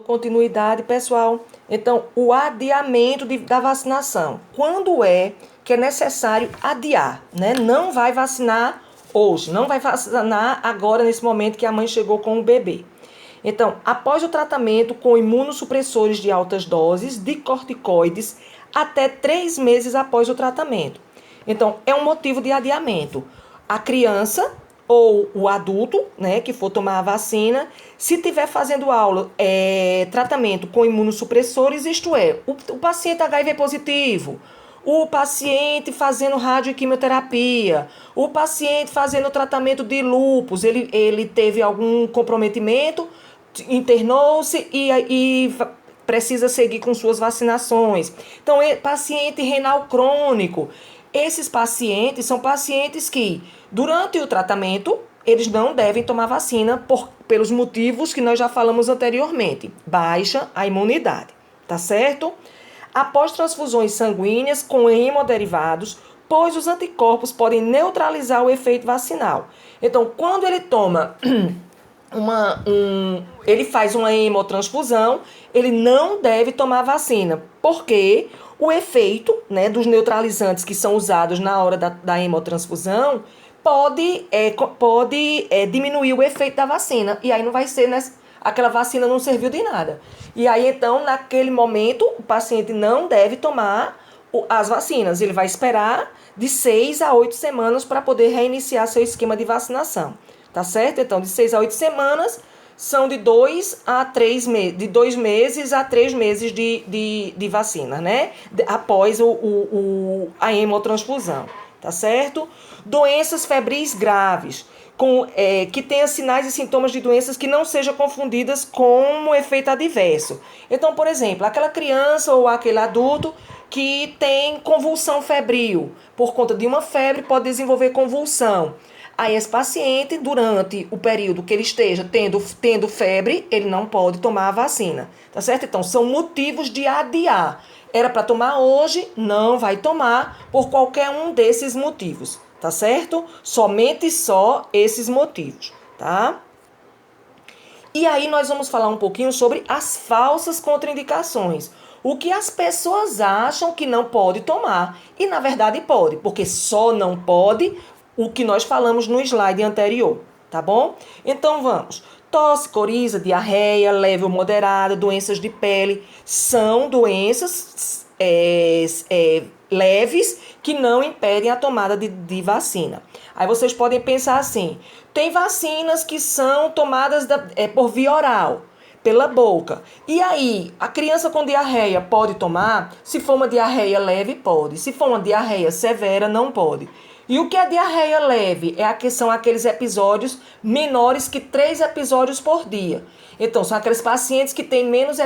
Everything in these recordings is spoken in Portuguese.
Continuidade, pessoal. Então, o adiamento da vacinação. Quando é que é necessário adiar, né? Não vai vacinar hoje, não vai vacinar agora, nesse momento que a mãe chegou com o bebê. Então, após o tratamento com imunossupressores de altas doses de corticoides, até 3 meses após o tratamento. Então, é um motivo de adiamento. A criança ou o adulto, né, que for tomar a vacina, se tiver fazendo aula, tratamento com imunossupressores, isto é, o paciente HIV positivo, o paciente fazendo radioquimioterapia, o paciente fazendo tratamento de lúpus, ele teve algum comprometimento, internou-se e precisa seguir com suas vacinações. Então, paciente renal crônico, esses pacientes são pacientes que, durante o tratamento, eles não devem tomar vacina pelos motivos que nós já falamos anteriormente. Baixa a imunidade, tá certo? Após transfusões sanguíneas com hemoderivados, pois os anticorpos podem neutralizar o efeito vacinal. Então, quando ele toma ele faz uma hemotransfusão, ele não deve tomar vacina, porque o efeito, né, dos neutralizantes que são usados na hora da hemotransfusão pode diminuir o efeito da vacina, e aí não vai ser, né, aquela vacina não serviu de nada. E aí, então, naquele momento, o paciente não deve tomar as vacinas, ele vai esperar de 6 a 8 semanas para poder reiniciar seu esquema de vacinação. Tá certo? Então, de 6 a 8 semanas são de 2 a 3 meses, de 2 meses a 3 meses de vacina, né? Após a hemotransfusão, tá certo? Doenças febris graves, que tenha sinais e sintomas de doenças que não sejam confundidas com efeito adverso. Então, por exemplo, aquela criança ou aquele adulto que tem convulsão febril, por conta de uma febre, pode desenvolver convulsão. Aí esse paciente, durante o período que ele esteja tendo febre, ele não pode tomar a vacina, tá certo? Então, são motivos de adiar. Era para tomar hoje, não vai tomar por qualquer um desses motivos, tá certo? Somente só esses motivos, tá? E aí nós vamos falar um pouquinho sobre as falsas contraindicações. O que as pessoas acham que não pode tomar e na verdade pode, porque só não pode o que nós falamos no slide anterior, tá bom? Então vamos. Tosse, coriza, diarreia, leve ou moderada, doenças de pele, são doenças leves que não impedem a tomada de vacina. Aí vocês podem pensar assim, tem vacinas que são tomadas por via oral, pela boca. E aí, a criança com diarreia pode tomar? Se for uma diarreia leve, pode. Se for uma diarreia severa, não pode. E o que é diarreia leve? São aqueles episódios menores que 3 episódios por dia. Então, são aqueles pacientes que têm menos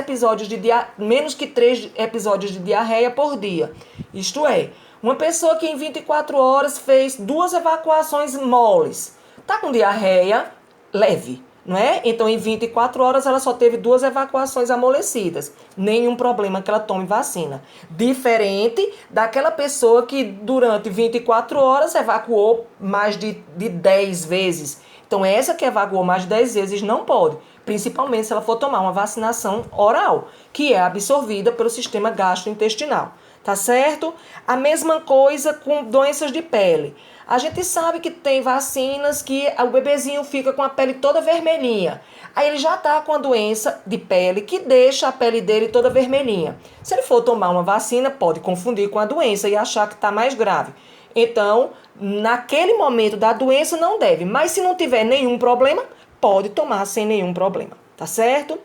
que 3 episódios de diarreia por dia. Isto é, uma pessoa que em 24 horas fez 2 evacuações moles. Está com diarreia leve, não é? Então, em 24 horas, ela só teve 2 evacuações amolecidas. Nenhum problema que ela tome vacina. Diferente daquela pessoa que, durante 24 horas, evacuou mais de 10 vezes. Então, essa que evacuou mais de 10 vezes não pode. Principalmente se ela for tomar uma vacinação oral, que é absorvida pelo sistema gastrointestinal. Tá certo? A mesma coisa com doenças de pele. A gente sabe que tem vacinas que o bebezinho fica com a pele toda vermelhinha. Aí ele já tá com a doença de pele que deixa a pele dele toda vermelhinha. Se ele for tomar uma vacina, pode confundir com a doença e achar que tá mais grave. Então, naquele momento da doença não deve. Mas se não tiver nenhum problema, pode tomar sem nenhum problema. Tá certo?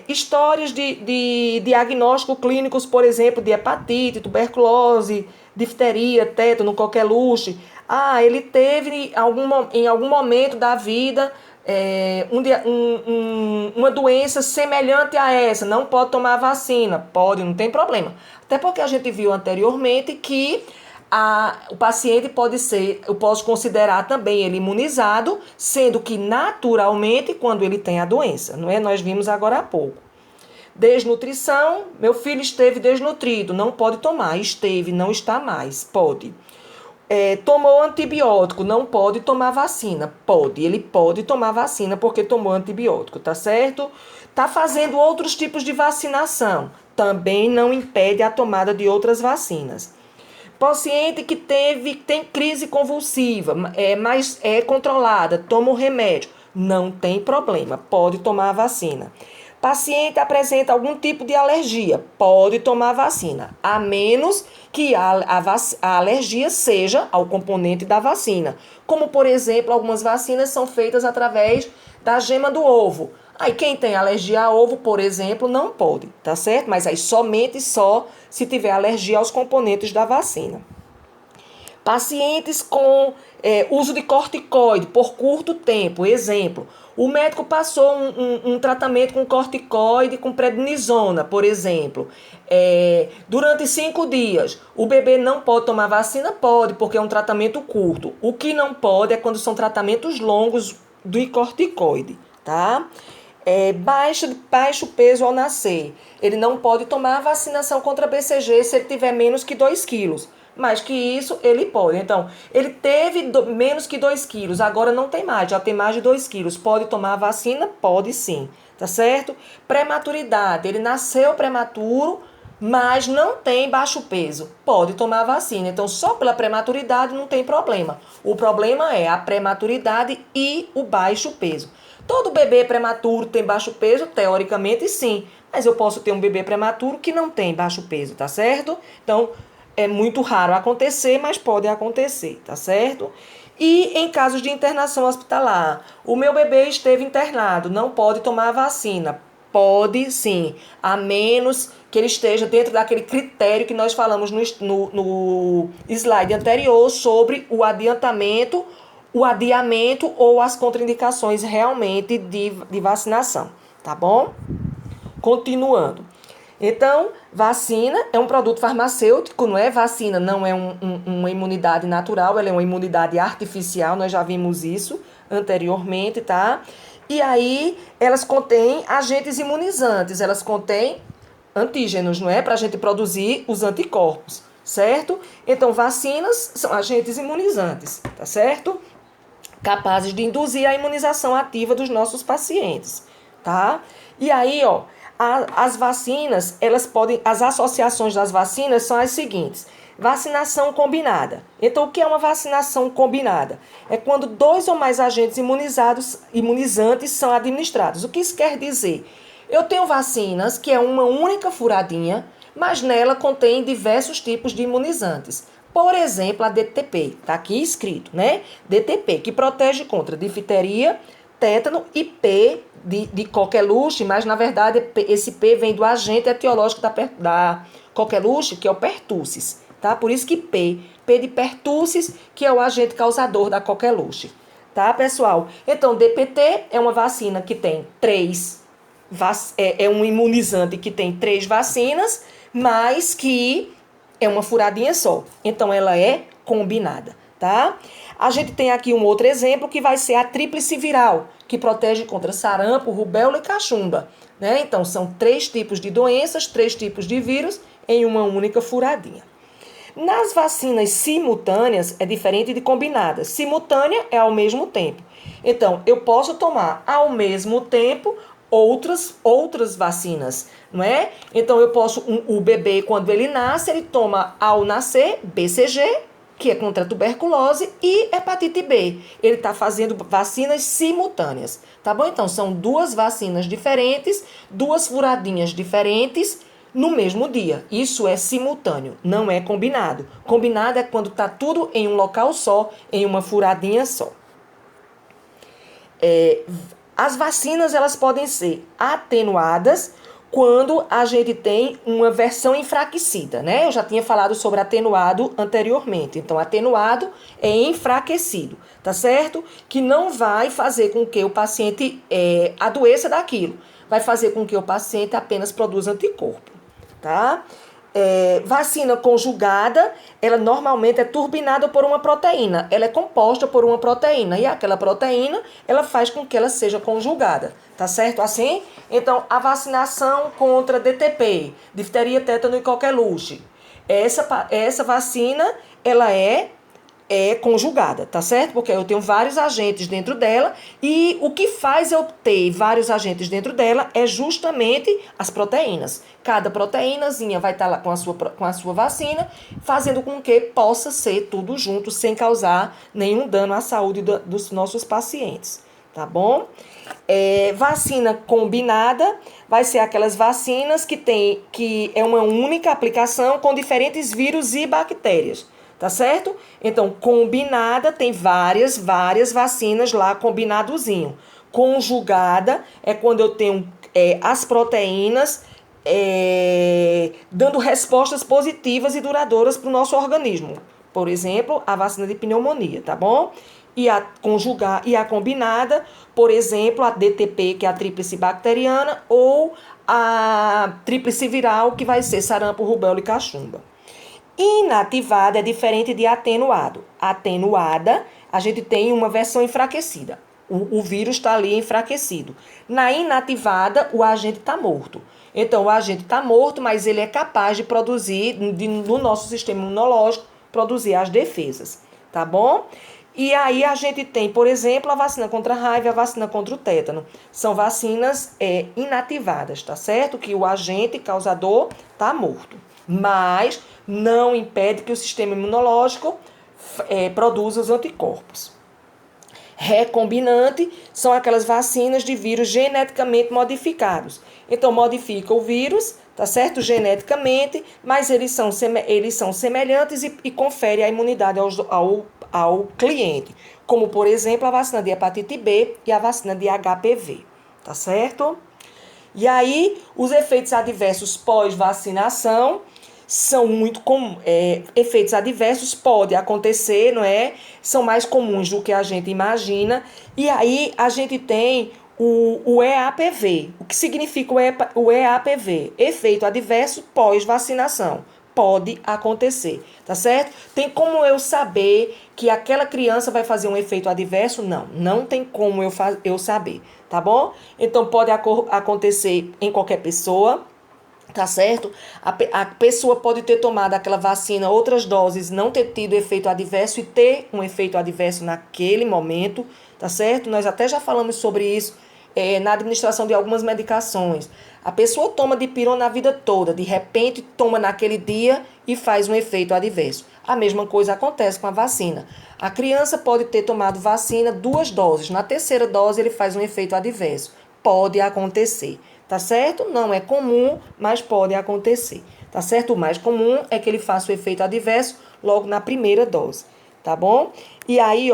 Histórias de diagnóstico clínicos, por exemplo, de hepatite, tuberculose, difteria, tétano, coqueluche. Ele teve em algum momento da vida uma doença semelhante a essa, não pode tomar vacina. Pode, não tem problema. Até porque a gente viu anteriormente que o paciente eu posso considerar também ele imunizado, sendo que naturalmente quando ele tem a doença, não é? Nós vimos agora há pouco. Desnutrição, meu filho esteve desnutrido, não pode tomar. Esteve, não está mais, pode. Tomou antibiótico, não pode tomar vacina. Pode, ele pode tomar vacina porque tomou antibiótico, tá certo? Está fazendo outros tipos de vacinação, também não impede a tomada de outras vacinas. Paciente que tem crise convulsiva, mas é controlada, toma o remédio, não tem problema, pode tomar a vacina. Paciente apresenta algum tipo de alergia, pode tomar a vacina, a menos que a alergia seja ao componente da vacina. Como, por exemplo, algumas vacinas são feitas através da gema do ovo. Aí quem tem alergia a ovo, por exemplo, não pode, tá certo? Mas aí somente se tiver alergia aos componentes da vacina. Pacientes com uso de corticoide por curto tempo, exemplo, o médico passou um tratamento com corticoide, com prednisona, por exemplo, durante 5 dias. O bebê não pode tomar vacina? Pode, porque é um tratamento curto. O que não pode é quando são tratamentos longos do corticoide, tá? Baixo peso ao nascer. Ele não pode tomar a vacinação contra BCG se ele tiver menos que 2 quilos. Mais que isso, ele pode. Então, ele teve menos que 2 quilos, agora não tem mais, já tem mais de 2 quilos. Pode tomar a vacina? Pode sim, tá certo? Prematuridade, ele nasceu prematuro, mas não tem baixo peso. Pode tomar a vacina. Então, só pela prematuridade não tem problema. O problema é a prematuridade e o baixo peso. Todo bebê prematuro tem baixo peso? Teoricamente, sim. Mas eu posso ter um bebê prematuro que não tem baixo peso, tá certo? Então, é muito raro acontecer, mas pode acontecer, tá certo? E em casos de internação hospitalar, o meu bebê esteve internado, não pode tomar a vacina. Pode sim, a menos que ele esteja dentro daquele critério que nós falamos no slide anterior sobre o adiamento ou as contraindicações realmente de vacinação, tá bom? Continuando. Então, vacina é um produto farmacêutico, não é? Vacina não é uma imunidade natural, ela é uma imunidade artificial, nós já vimos isso anteriormente, tá? E aí, elas contêm agentes imunizantes, elas contêm antígenos, não é? Para a gente produzir os anticorpos, certo? Então, vacinas são agentes imunizantes, tá certo? Capazes de induzir a imunização ativa dos nossos pacientes, tá? E aí, ó, as vacinas, as associações das vacinas são as seguintes. Vacinação combinada. Então, o que é uma vacinação combinada? É quando 2 ou mais agentes imunizantes são administrados. O que isso quer dizer? Eu tenho vacinas que é uma única furadinha, mas nela contém diversos tipos de imunizantes. Por exemplo, a DTP, está aqui escrito, né? DTP, que protege contra difteria, tétano e P de coqueluche, mas na verdade esse P vem do agente etiológico da coqueluche, que é o pertussis, tá? Por isso que P de pertussis, que é o agente causador da coqueluche, tá, pessoal? Então, DPT é uma vacina que tem é um imunizante que tem 3 vacinas, mas que é uma furadinha só. Então, ela é combinada, tá? A gente tem aqui um outro exemplo que vai ser a tríplice viral, que protege contra sarampo, rubéola e cachumba, né? Então, são 3 tipos de doenças, 3 tipos de vírus em uma única furadinha. Nas vacinas simultâneas, é diferente de combinadas. Simultânea é ao mesmo tempo. Então, eu posso tomar ao mesmo tempo outras vacinas, não é? Então, o bebê, quando ele nasce, ele toma ao nascer BCG, que é contra a tuberculose, e hepatite B. Ele está fazendo vacinas simultâneas, tá bom? Então, são 2 vacinas diferentes, 2 furadinhas diferentes no mesmo dia. Isso é simultâneo, não é combinado. Combinado é quando está tudo em um local só, em uma furadinha só. As vacinas, elas podem ser atenuadas quando a gente tem uma versão enfraquecida, né? Eu já tinha falado sobre atenuado anteriormente. Então, atenuado é enfraquecido, tá certo? Que não vai fazer com que o paciente adoeça daquilo. Vai fazer com que o paciente apenas produza anticorpo, tá? Vacina conjugada, ela normalmente é turbinada por uma proteína. Ela é composta por uma proteína. E aquela proteína, ela faz com que ela seja conjugada. Tá certo assim? Então, a vacinação contra DTP, difteria, tétano e coqueluche. Essa vacina, ela é é conjugada, tá certo? Porque eu tenho vários agentes dentro dela e o que faz eu ter vários agentes dentro dela é justamente as proteínas. Cada proteínazinha vai estar lá com a sua vacina, fazendo com que possa ser tudo junto, sem causar nenhum dano à saúde dos nossos pacientes, tá bom? Vacina combinada vai ser aquelas vacinas que é uma única aplicação com diferentes vírus e bactérias. Tá certo? Então, combinada tem várias vacinas lá, combinadozinho. Conjugada é quando eu tenho as proteínas dando respostas positivas e duradouras para o nosso organismo. Por exemplo, a vacina de pneumonia, tá bom? E a combinada, por exemplo, a DTP, que é a tríplice bacteriana, ou a tríplice viral, que vai ser sarampo, rubéola e cachumba. Inativada é diferente de atenuado. Atenuada, a gente tem uma versão enfraquecida. O vírus está ali enfraquecido. Na inativada, o agente está morto. Então, o agente está morto, mas ele é capaz de produzir, no nosso sistema imunológico, produzir as defesas. Tá bom? E aí a gente tem, por exemplo, a vacina contra a raiva e a vacina contra o tétano. São vacinas inativadas, tá certo? Que o agente causador está morto. Mas não impede que o sistema imunológico produza os anticorpos. Recombinante são aquelas vacinas de vírus geneticamente modificados. Então, modifica o vírus, tá certo? Geneticamente, mas eles são semelhantes e conferem a imunidade ao cliente. Como, por exemplo, a vacina de hepatite B e a vacina de HPV, tá certo? E aí, os efeitos adversos pós-vacinação são muito comuns. Efeitos adversos podem acontecer, não é? São mais comuns do que a gente imagina. E aí, a gente tem o EAPV. O que significa o EAPV? Efeito adverso pós-vacinação. Pode acontecer, tá certo? Tem como eu saber que aquela criança vai fazer um efeito adverso? Não tem como eu saber, tá bom? Então, pode acontecer em qualquer pessoa, tá certo? A pessoa pode ter tomado aquela vacina, outras doses, não ter tido efeito adverso e ter um efeito adverso naquele momento, tá certo? Nós até já falamos sobre isso na administração de algumas medicações. A pessoa toma dipirona a vida toda, de repente toma naquele dia e faz um efeito adverso. A mesma coisa acontece com a vacina. A criança pode ter tomado vacina 2 doses, na terceira dose ele faz um efeito adverso. Pode acontecer, tá certo? Não é comum, mas pode acontecer, tá certo? O mais comum é que ele faça o efeito adverso logo na primeira dose, tá bom? E aí,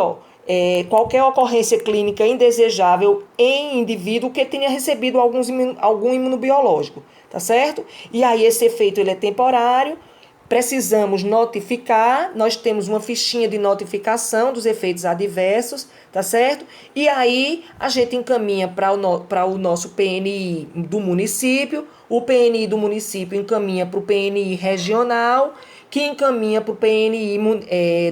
qualquer ocorrência clínica indesejável em indivíduo que tenha recebido algum imunobiológico, tá certo? E aí esse efeito ele é temporário, precisamos notificar, nós temos uma fichinha de notificação dos efeitos adversos, tá certo? E aí a gente encaminha para o nosso PNI do município, o PNI do município encaminha para o PNI regional, que encaminha para o PNI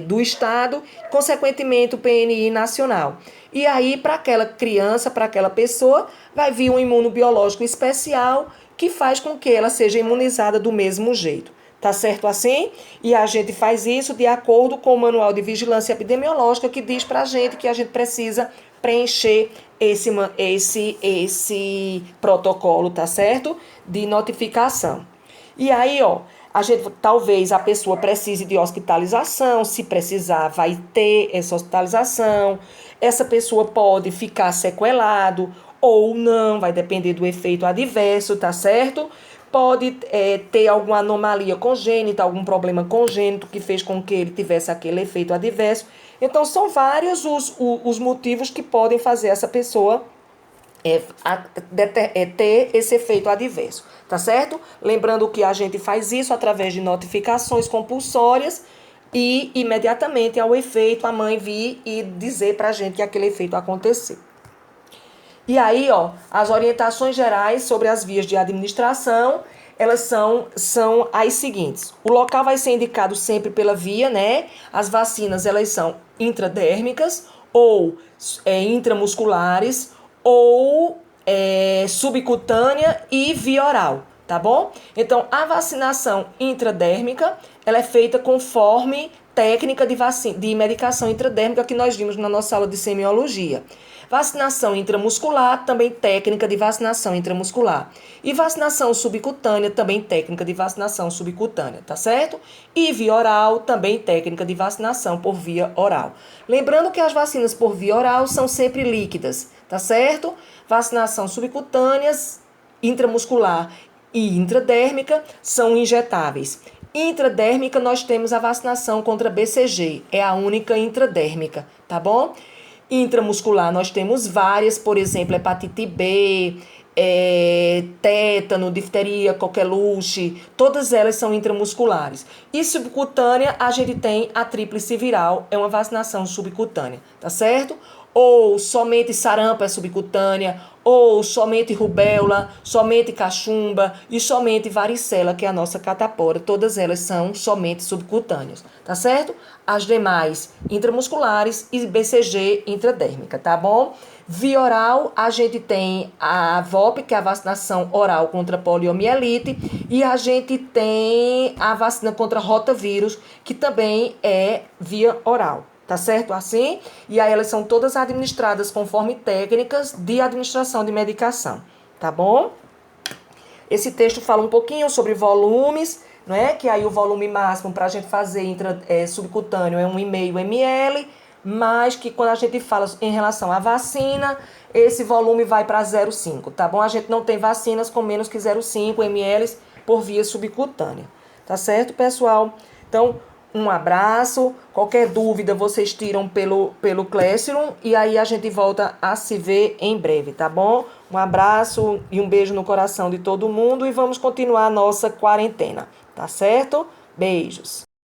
do estado, consequentemente o PNI nacional. E aí, para aquela criança, para aquela pessoa, vai vir um imunobiológico especial que faz com que ela seja imunizada do mesmo jeito. Tá certo assim? E a gente faz isso de acordo com o Manual de Vigilância Epidemiológica, que diz pra gente que a gente precisa preencher esse protocolo, tá certo? De notificação. E aí, talvez a pessoa precise de hospitalização, se precisar, vai ter essa hospitalização. Essa pessoa pode ficar sequelado ou não, vai depender do efeito adverso, tá certo? Pode ter alguma anomalia congênita, algum problema congênito que fez com que ele tivesse aquele efeito adverso. Então, são vários os motivos que podem fazer essa pessoa ter esse efeito adverso, tá certo? Lembrando que a gente faz isso através de notificações compulsórias e imediatamente ao efeito a mãe vir e dizer pra gente que aquele efeito aconteceu. E aí, as orientações gerais sobre as vias de administração, elas são as seguintes. O local vai ser indicado sempre pela via, né? As vacinas, elas são intradérmicas ou intramusculares ou subcutânea e via oral, tá bom? Então, a vacinação intradérmica, ela é feita conforme técnica de medicação intradérmica que nós vimos na nossa aula de semiologia. Vacinação intramuscular, também técnica de vacinação intramuscular. E vacinação subcutânea, também técnica de vacinação subcutânea, tá certo? E via oral, também técnica de vacinação por via oral. Lembrando que as vacinas por via oral são sempre líquidas, tá certo? Vacinação subcutâneas, intramuscular e intradérmica são injetáveis. Intradérmica, nós temos a vacinação contra BCG, é a única intradérmica, tá bom? Intramuscular, nós temos várias, por exemplo, hepatite B, tétano, difteria, coqueluche, todas elas são intramusculares. E subcutânea, a gente tem a tríplice viral, é uma vacinação subcutânea, tá certo? Ou somente sarampo é subcutânea, ou somente rubéola, somente cachumba e somente varicela, que é a nossa catapora. Todas elas são somente subcutâneas, tá certo? As demais intramusculares e BCG intradérmica, tá bom? Via oral, a gente tem a VOP, que é a vacinação oral contra poliomielite, e a gente tem a vacina contra rotavírus, que também é via oral. Tá certo? Assim, e aí elas são todas administradas conforme técnicas de administração de medicação, tá bom? Esse texto fala um pouquinho sobre volumes, não é? Que aí o volume máximo para a gente fazer subcutâneo é 1,5 ml, mas que quando a gente fala em relação à vacina, esse volume vai para 0,5, tá bom? A gente não tem vacinas com menos que 0,5 ml por via subcutânea, tá certo, pessoal? Então, um abraço, qualquer dúvida vocês tiram pelo Classroom e aí a gente volta a se ver em breve, tá bom? Um abraço e um beijo no coração de todo mundo e vamos continuar a nossa quarentena, tá certo? Beijos!